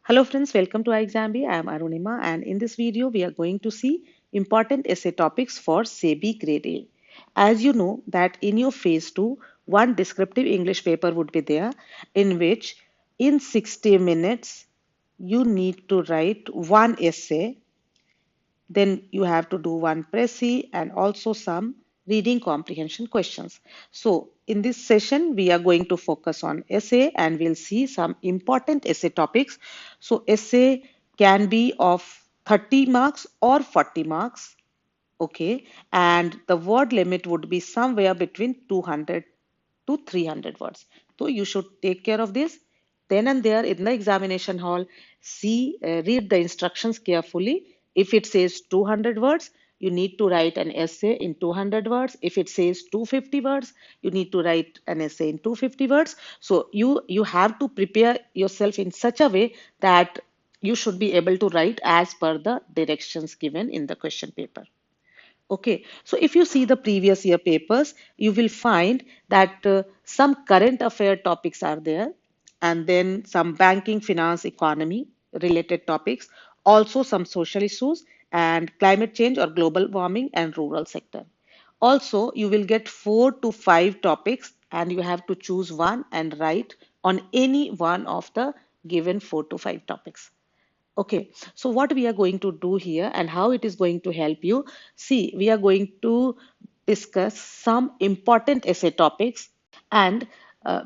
Hello friends, welcome to iExamB. I am Arunima and in this video we are going to see important essay topics for SEBI Grade A. As you know that in your phase 2, one descriptive English paper would be there in which in 60 minutes you need to write one essay, then you have to do one précis and also some reading comprehension questions. So in this session, we are going to focus on essay and we'll see some important essay topics. So essay can be of 30 marks or 40 marks. Okay. And the word limit would be somewhere between 200 to 300 words. So you should take care of this. Then and there in the examination hall, read the instructions carefully. If it says 200 words, you need to write an essay in 200 words. If it says 250 words, you need to write an essay in 250 words. So you have to prepare yourself in such a way that you should be able to write as per the directions given in the question paper. Okay, so if you see the previous year papers, you will find that some current affair topics are there, and then some banking, finance, economy related topics, also some social issues and climate change or global warming and rural sector. Also, you will get 4 to 5 topics, and you have to choose one and write on any one of the given 4 to 5 topics. Okay, so what we are going to do here and how it is going to help you. See, we are going to discuss some important essay topics, and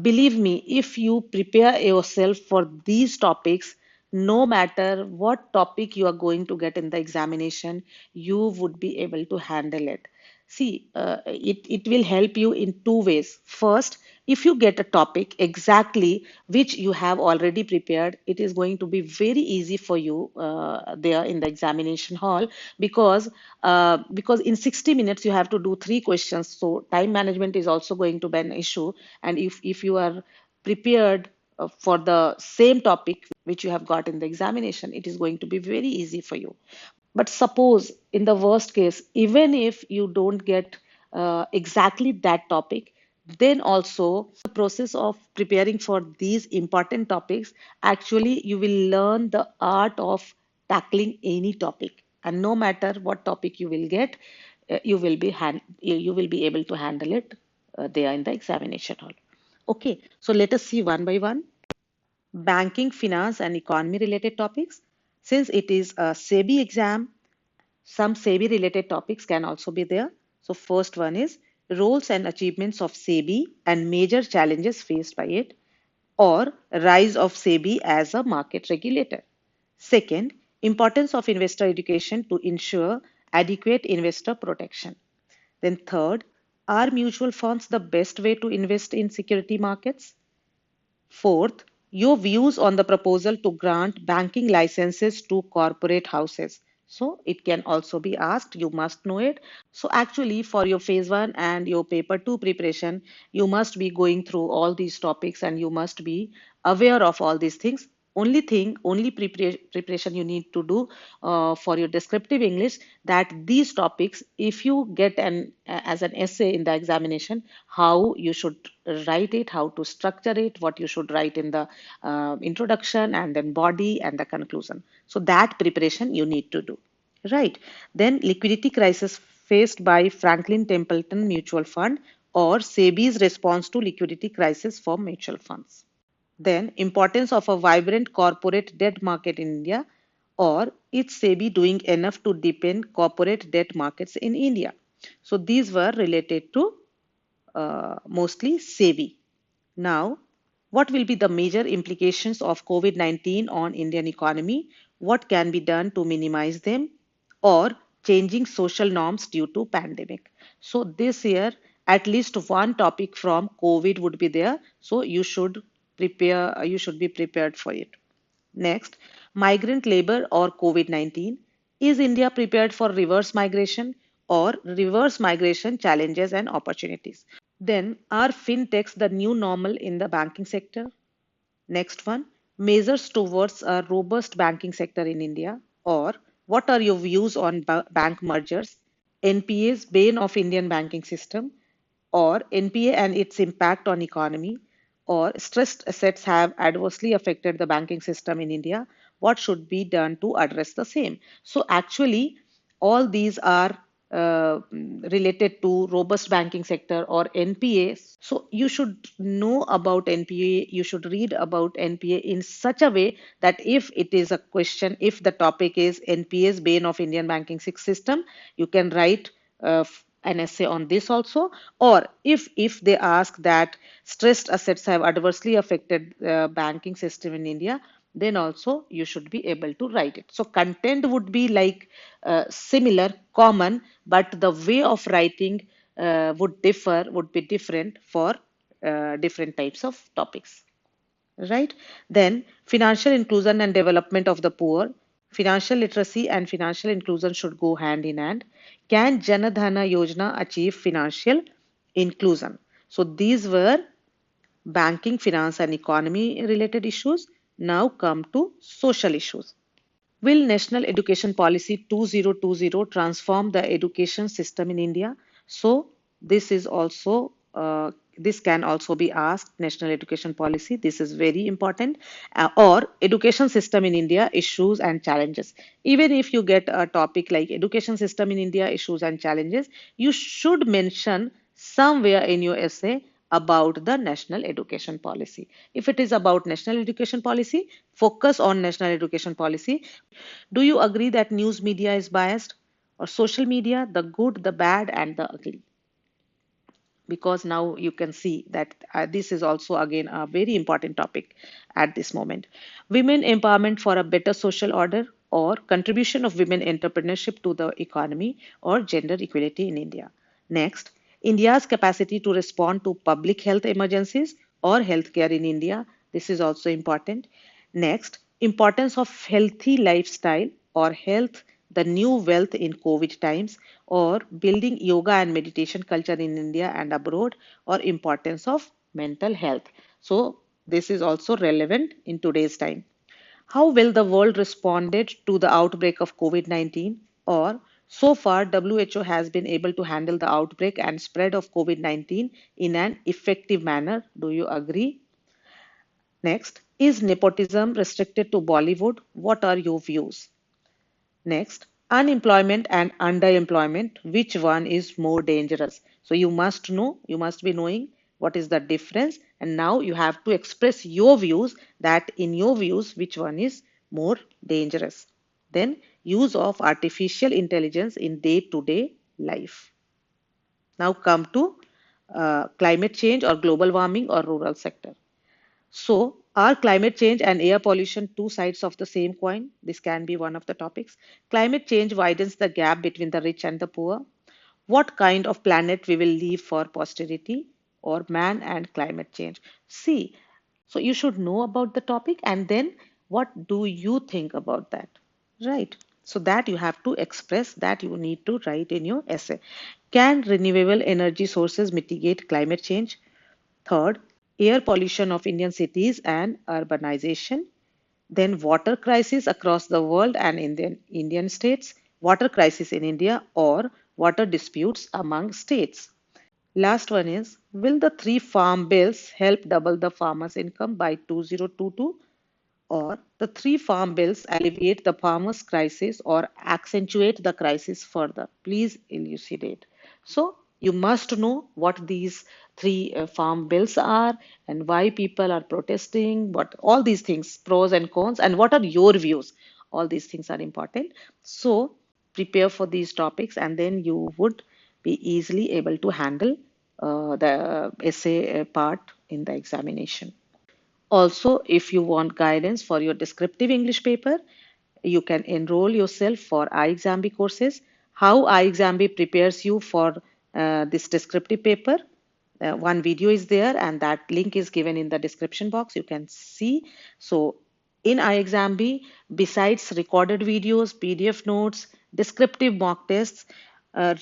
believe me, if you prepare yourself for these topics, no matter what topic you are going to get in the examination, you would be able to handle it. See, it will help you in 2 ways. First, if you get a topic exactly which you have already prepared, it is going to be very easy for you there in the examination hall because in 60 minutes you have to do 3 questions. So time management is also going to be an issue. And if you are prepared for the same topic which you have got in the examination, it is going to be very easy for you. But suppose in the worst case, even if you don't get exactly that topic, then also the process of preparing for these important topics, actually you will learn the art of tackling any topic. And no matter what topic you will get, you will be able to handle it there in the examination hall. Okay, so let us see one by one. Banking, finance, and economy related topics. Since it is a SEBI exam, some SEBI related topics can also be there. So first one is roles and achievements of SEBI and major challenges faced by it, or rise of SEBI as a market regulator. Second, importance of investor education to ensure adequate investor protection. Then third, are mutual funds the best way to invest in security markets? Fourth, your views on the proposal to grant banking licenses to corporate houses. So it can also be asked, you must know it. So actually for your phase 1 and your paper 2 preparation, you must be going through all these topics and you must be aware of all these things. Only preparation you need to do for your descriptive English, that these topics, if you get an as an essay in the examination, how you should write it, how to structure it, what you should write in the introduction and then body and the conclusion. So that preparation you need to do. Right. Then liquidity crisis faced by Franklin Templeton Mutual Fund, or SEBI's response to liquidity crisis for mutual funds. Then importance of a vibrant corporate debt market in India, or is SEBI doing enough to deepen corporate debt markets in India? So these were related to mostly SEBI. Now, what will be the major implications of COVID-19 on Indian economy? What can be done to minimize them, or changing social norms due to pandemic? So this year, at least one topic from COVID would be there. So you should be prepared for it. Next, migrant labor or COVID-19. Is India prepared for reverse migration, or reverse migration challenges and opportunities? Then, are fintechs the new normal in the banking sector? Next one, measures towards a robust banking sector in India, or what are your views on bank mergers? NPA's bane of Indian banking system, or NPA and its impact on economy, or stressed assets have adversely affected the banking system in India, what should be done to address the same. So actually, all these are related to robust banking sector or NPA. So you should know about NPA, you should read about NPA in such a way that if it is a question, if the topic is NPA's bane of Indian banking system, you can write an essay on this also. Or if they ask that stressed assets have adversely affected banking system in India, then also you should be able to write it. So content would be like similar, common, but the way of writing would be different for different types of topics, right? Then financial inclusion and development of the poor. Financial literacy and financial inclusion should go hand in hand. Can Janadhana Yojana achieve financial inclusion? So these were banking, finance, and economy related issues. Now come to social issues. Will National Education Policy 2020 transform the education system in India? So this is also this can also be asked. National Education Policy. This is very important. Or education system in India issues and challenges. Even if you get a topic like education system in India issues and challenges, you should mention somewhere in your essay about the national education policy. If it is about national education policy, focus on national education policy. Do you agree that news media is biased, or social media, the good, the bad, and the ugly? Because now you can see that this is also again a very important topic at this moment. Women empowerment for a better social order, or contribution of women entrepreneurship to the economy, or gender equality in India. Next, India's capacity to respond to public health emergencies or healthcare in India. This is also important. Next, importance of healthy lifestyle or health, the new wealth in COVID times, or building yoga and meditation culture in India and abroad, or importance of mental health. So this is also relevant in today's time. How will the world responded to the outbreak of COVID-19? Or so far, WHO has been able to handle the outbreak and spread of COVID-19 in an effective manner. Do you agree? Next, is nepotism restricted to Bollywood? What are your views? Next, unemployment and underemployment. Which one is more dangerous? So you must know, you must be knowing what is the difference. And now you have to express your views that in your views, which one is more dangerous. Then use of artificial intelligence in day-to-day life. Now come to climate change or global warming or rural sector. So, are climate change and air pollution two sides of the same coin? This can be one of the topics. Climate change widens the gap between the rich and the poor. What kind of planet we will leave for posterity, or man and climate change? See, so you should know about the topic, and then what do you think about that? Right. So that you have to express, that you need to write in your essay. Can renewable energy sources mitigate climate change? Third, air pollution of Indian cities and urbanization. Then water crisis across the world and Indian states, water crisis in India, or water disputes among states. Last one is, will the three farm bills help double the farmers' income by 2022? Or the three farm bills alleviate the farmers' crisis or accentuate the crisis further? Please elucidate. So you must know what these three farm bills are and why people are protesting, what all these things, pros and cons, and what are your views. All these things are important. So prepare for these topics, and then you would be easily able to handle the essay part in the examination. Also, if you want guidance for your descriptive English paper, you can enroll yourself for iExamB courses. How iExamB prepares you for this descriptive paper. One video is there, and that link is given in the description box. You can see. So in iExamB, besides recorded videos, PDF notes, descriptive mock tests,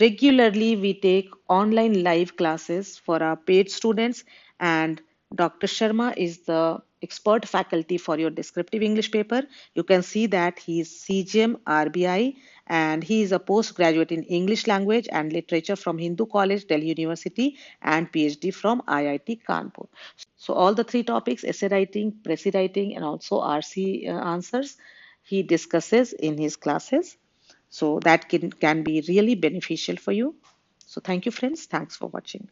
regularly we take online live classes for our paid students, and Dr. Sharma is the expert faculty for your descriptive English paper. You can see that he is CGM RBI, and he is a postgraduate in English language and literature from Hindu College, Delhi University, and PhD from IIT Kanpur. So all the three topics, essay writing, pressy writing, and also RC answers, he discusses in his classes. So that can be really beneficial for you. So thank you, friends. Thanks for watching.